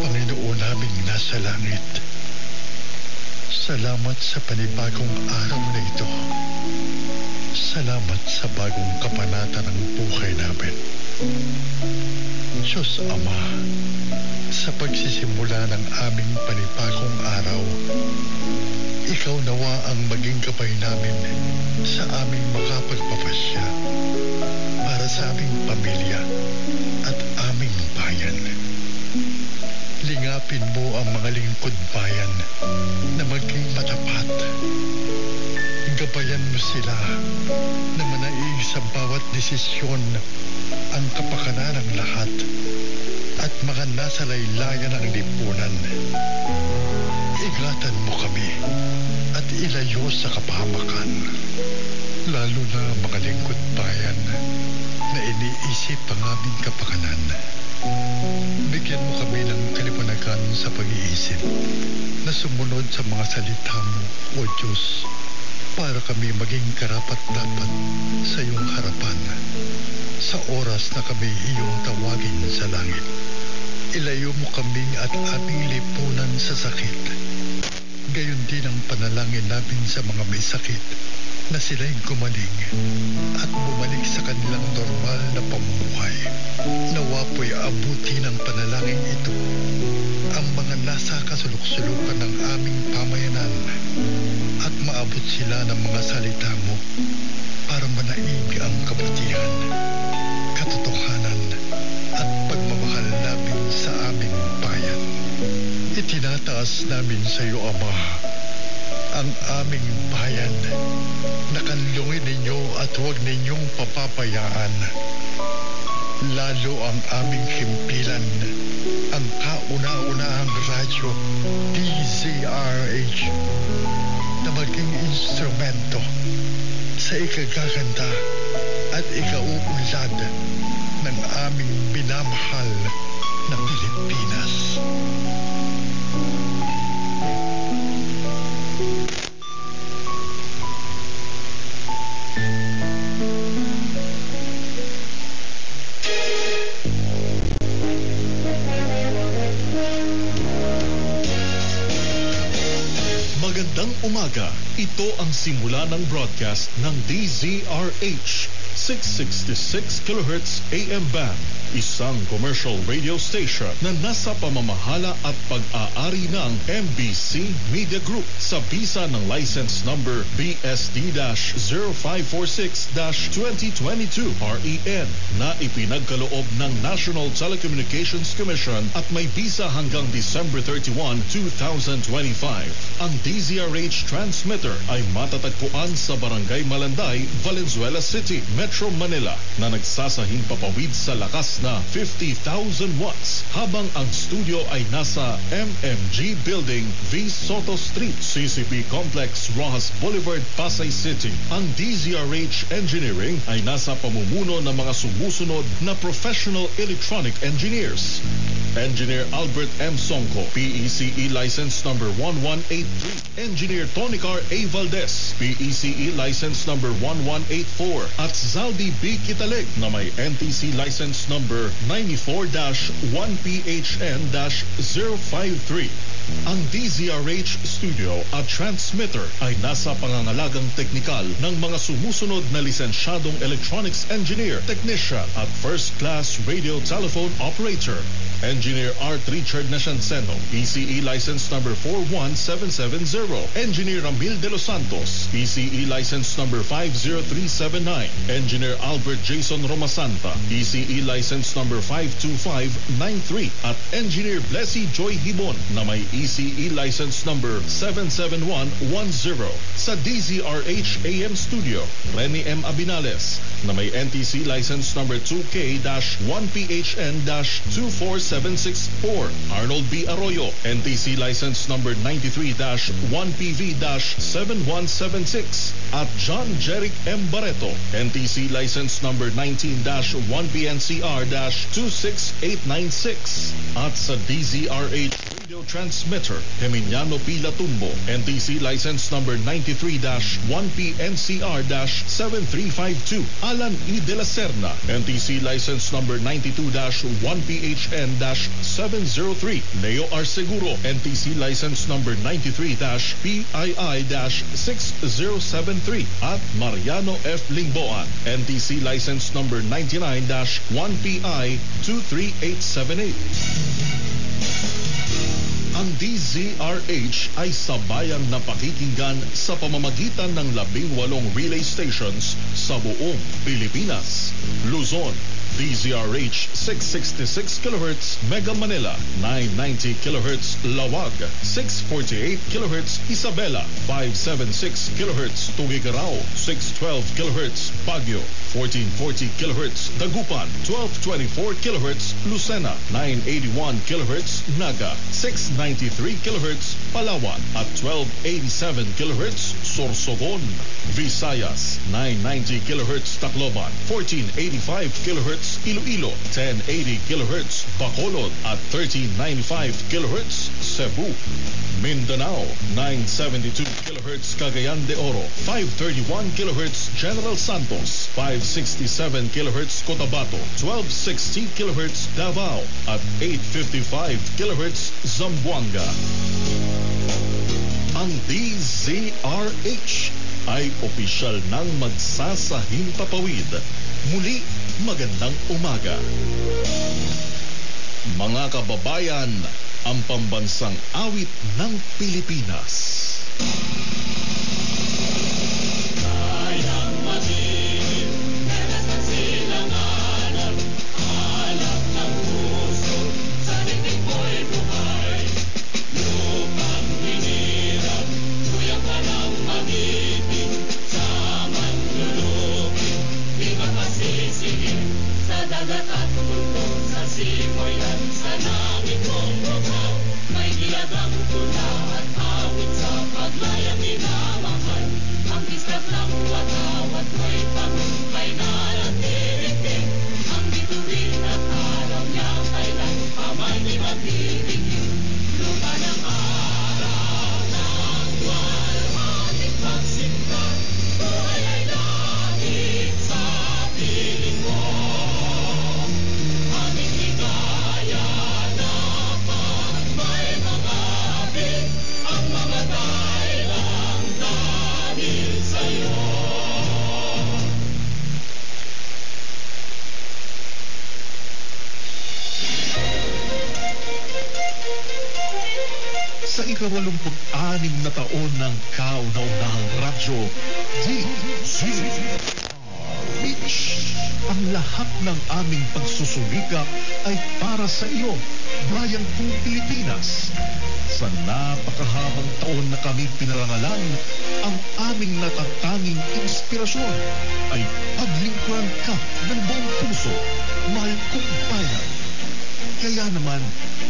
Panginoon naming nasa langit, salamat sa panibagong araw na ito. Salamat sa bagong kabanata ng buhay namin. Diyos Ama, sa pagsisimula ng aming panibagong araw, Ikaw nawa ang maging gabay namin sa aming makapagpapasya para sa aming pamilya at aming bayan. Lingapin mo ang mga lingkod bayan na maging matapat. Gabayan mo sila na manaig sa bawat desisyon ang kapakanan ng lahat at mga nasa laylayan ng lipunan. Ingatan mo kami at ilayo sa kapahamakan, lalo na mga lingkod bayan na iniisip ang aming kapakanan. Bigyan mo kami ng kaliwanagan sa pag-iisip na sumunod sa mga salita mo, O Diyos, para kami maging karapat-dapat sa iyong harapan sa oras na kami iyong tawagin sa langit. Ilayo mo kami at aming lipunan sa sakit. Gayon din ang panalangin namin sa mga may sakit na sila'y gumaling at bumalik sa kanilang normal na pamumuhay. Nawa po'y abuti ng panalangin ito ang mga nasa kasulok-sulukan ng aming pamayanan at maabot sila ng mga salita mo para manaig ang kabutihan, katotohanan at pagmamahal namin sa aming bayan. Itinataas namin sa iyo, Ama, ang aming bayan na kanlungin ninyo at huwag ninyong papapayaan. Lalo ang aming himpilan, ang kauna-unahang radyo DZRH na maging instrumento sa ikagaganda at ikauunlad ng aming minamahal na Pilipinas. Magandang umaga. Ito ang simula ng broadcast ng DZRH 666 kHz AM band, isang commercial radio station na nasa pamamahala at pag-aari ng MBC Media Group sa bisa ng license number BSD-0546-2022 REN na ipinagkaloob ng National Telecommunications Commission at may bisa hanggang December 31, 2025. Ang DZRH transmitter ay matatagpuan sa Barangay Malanday, Valenzuela City, Metro Manila na nagsasahing papawid sa lakas na 50,000 watts habang ang studio ay nasa MMG Building, V. Soto Street, CCP Complex, Rojas Boulevard, Pasay City. Ang DZRH Engineering ay nasa pamumuno ng mga sumusunod na professional electronic engineers. Engineer Albert M. Songco, PECE license number 1183. Engineer Tonicar A. Valdez, PECE license number 1184. At Zaldi B. Kitaleg na may NTC license number 94-1PHN-053. Ang DZRH studio at transmitter ay nasa pangangalagang teknikal ng mga sumusunod na lisensyadong electronics engineer, technician at first-class radio telephone operator. Engineer Art Richard Nashanseno, PCE license number 41770. Engineer Ramil de los Santos, PCE license number 50379. Engineer Albert Jason Romasanta, PCE license number 52593. At Engineer Blessy Joy Hibon na may ECE license number 77110. Sa DZRH AM Studio, Rene M. Abinales na may NTC license number 2K-1PHN-247. 5764. Arnold B. Arroyo, NTC license number 93-1PV-7176. At John Jeric M. Barreto, NTC license number 19-1PNCR-26896. At sa DZRH radio transmitter, Geminiano P. Latumbo, NTC license number 93-1PNCR-7352. Alan E. De La Serna, NTC license number 92-1PHN-703. Leo R. Seguro, NTC license number 93-PII-6073. At Mariano F. Lingboan, NTC license number 99-1PI-23878. Ang DZRH ay sabayang napakikinggan sa pamamagitan ng 18 relay stations sa buong Pilipinas. Luzon, DZRH 666 kHz Mega Manila, 990 kHz Lawag, 648 kHz Isabela, 576 kHz Tugigaraw, 612 kHz Baguio, 1440 kHz Dagupan, 1224 kHz Lucena, 981 kHz Naga, 693 kHz Palawan at 1287 kHz Sorsogon. Visayas, 990 kHz Tacloban, 1485 kHz Iloilo, 1080 kHz Bacolod at 1395 kHz Cebu. Mindanao, 972 kHz Cagayan de Oro, 531 kHz General Santos, 567 kHz Cotabato, 1260 kHz Davao at 855 kHz Zamboanga. Ang DZRH ay opisyal ng magsasahimpapawid. Muli, magandang umaga. Mga kababayan, ang pambansang awit ng Pilipinas. Kayang maging meras ng silanganan, alap ng puso, sa dibdib mo'y buhay. Lupang hinirap, tuyang ka ng mag-ibig, sa manlulukin, di makasisigil, sa dagat at bundok, sa simoy at sa langit mong lugaw. May diyagang tula at awit sa paglayang minamahal. Ang kisap ng watawat may pagumpay na natitigil. Ang bituin at araw niya kailan pa may di matitigil. Lupa ng araw ng walhating pagsinta, buhay ay langit sa piling mo. Aming higaya dapat may magabit, ang mamatay lang dahil sa'yo. Sa ika-86 na taon ng kauna-unahang radyo, DZRH. Ang lahat ng aming pagsusumika ay para sa iyo, bayang kong Pilipinas. Sa napakahabang taon na kami pinarangalan, ang aming natatanging inspirasyon ay paglingkuran ka ng buong puso, mahal kong bayan. Kaya naman,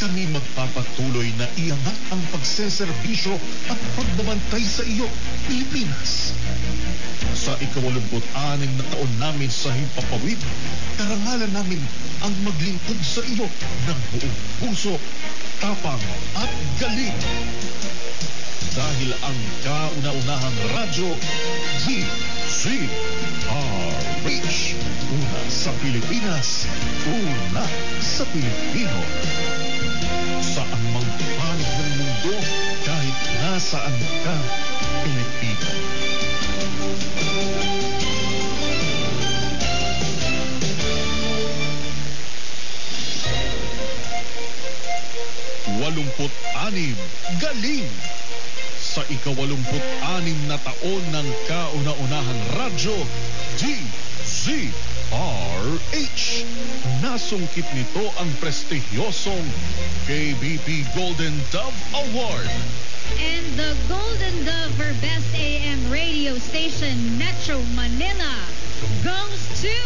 kami magpapatuloy na iangat ang pagseserbisyo at pagbabantay sa iyo, Pilipinas. Sa ika-86 na taon namin sa himpapawid, karangalan namin ang maglingkod sa iyo ng buong puso, tapang at galing. Dahil ang kauna-unahang radyo, DZRH. Una sa Pilipinas, una sa Pilipino. Saan mang panig ng mundo, kahit nasaan ka, Pilipino. Walumput-anim, galing! Sa ika-86 na taon ng kauna-unahang radyo, DZRH. Nasungkit nito ang prestigyosong KBP Golden Dove Award. And the Golden Dove for Best AM Radio Station Metro Manila goes to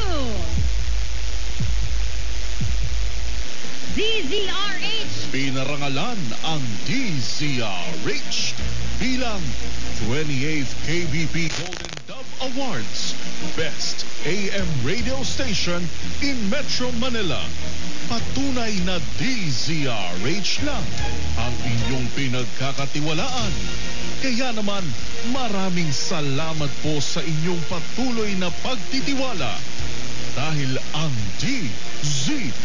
DZRH. Pinarangalan ang DZRH bilang 28th KBP Golden Dove Awards Best AM Radio Station in Metro Manila. Patunay na DZRH lang ang inyong pinagkakatiwalaan. Kaya naman, maraming salamat po sa inyong patuloy na pagtitiwala. Dahil ang DZRH,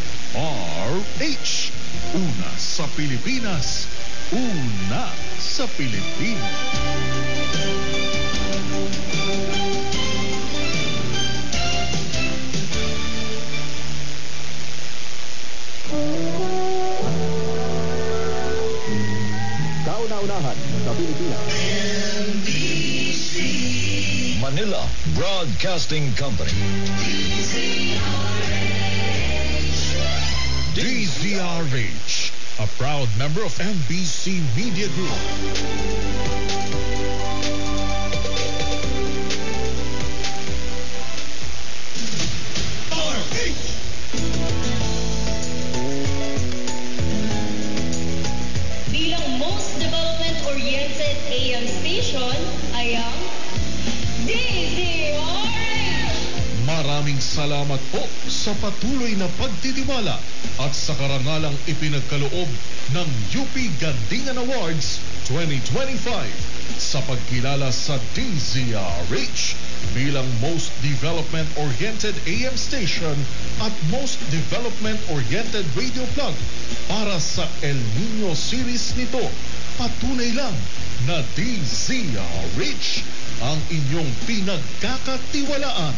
una sa Pilipinas, una sa Pilipino. Kauna-unahan sa Pilipinas. Manila Broadcasting Company. DZRH, a proud member of MBC Media Group. Bilang most development-oriented AM station ay ang DZRH. Maraming salamat po sa patuloy na pagtitiwala at sa karangalang ipinagkaloob ng UP Gandingan Awards 2025 sa pagkilala sa DZRH bilang Most Development-Oriented AM Station at Most Development-Oriented Radio Plug para sa El Nino Series nito. Patunay lang na DZRH ang inyong pinagkakatiwalaan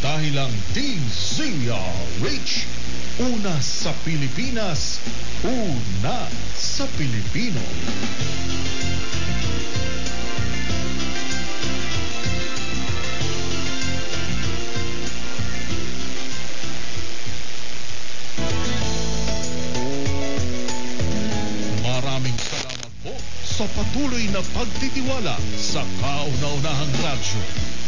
dahil ang DZRH, una sa Pilipinas, una sa Pilipino. Maraming salamat po sa patuloy na pagtitiwala sa kauna-unahang radyo,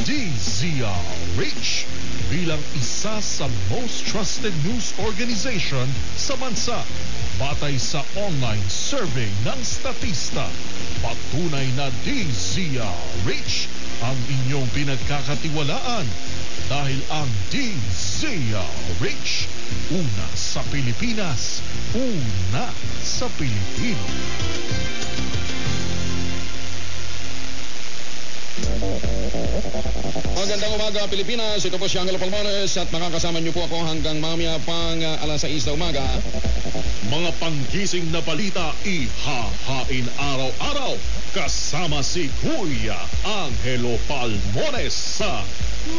DZRH, bilang isa sa most trusted news organization sa bansa. Batay sa online survey ng Statista, patunay na DZRH ang inyong pinagkakatiwalaan dahil ang DZRH, una sa Pilipinas, una sa Pilipino. Magandang umaga Pilipinas, ito po si Angelo Palmares at makakasama niyo po ako hanggang mamaya pang alas 6 na umaga. Mga panggising na balita ihahain araw-araw kasama si Kuya Angelo Palmones sa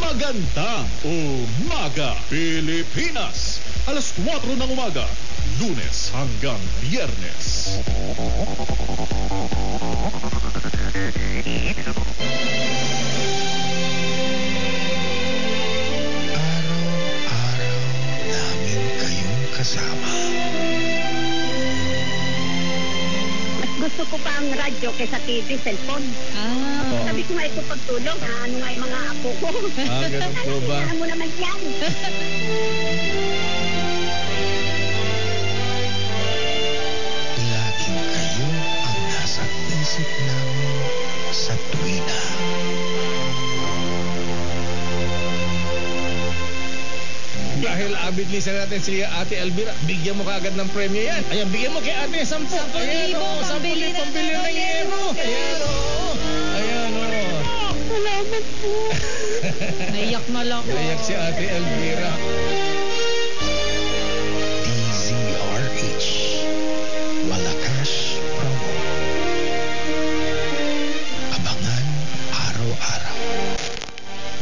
Magandang Umaga Pilipinas. Alas 4 ng umaga, Lunes hanggang Biyernes. Araw-araw namin kayong kasama. Mas gusto ko pa ang radyo kaysa TV, cellphone. Sabi ko nga ito pagtulog, ano nga yung mga apo ko. Ganun po ba? Kailangan mo naman yan. Laging kayo ang nasa isip namin sa tuwina. Dahil avid listener natin si Ate Elvira, bigyan mo kaagad ng premyo yan. Ayan, bigyan mo kay Ate 10. 10,000 pambili ng yero. Ayan, o. Ayan, o. Salamat po. Naiyak na lang. Naiyak si Ate Elvira. DZRH Malakas Promo. Abangan araw-araw.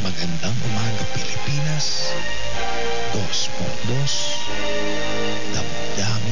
Magandang umaga Pilipinas. 2x2 Damdamin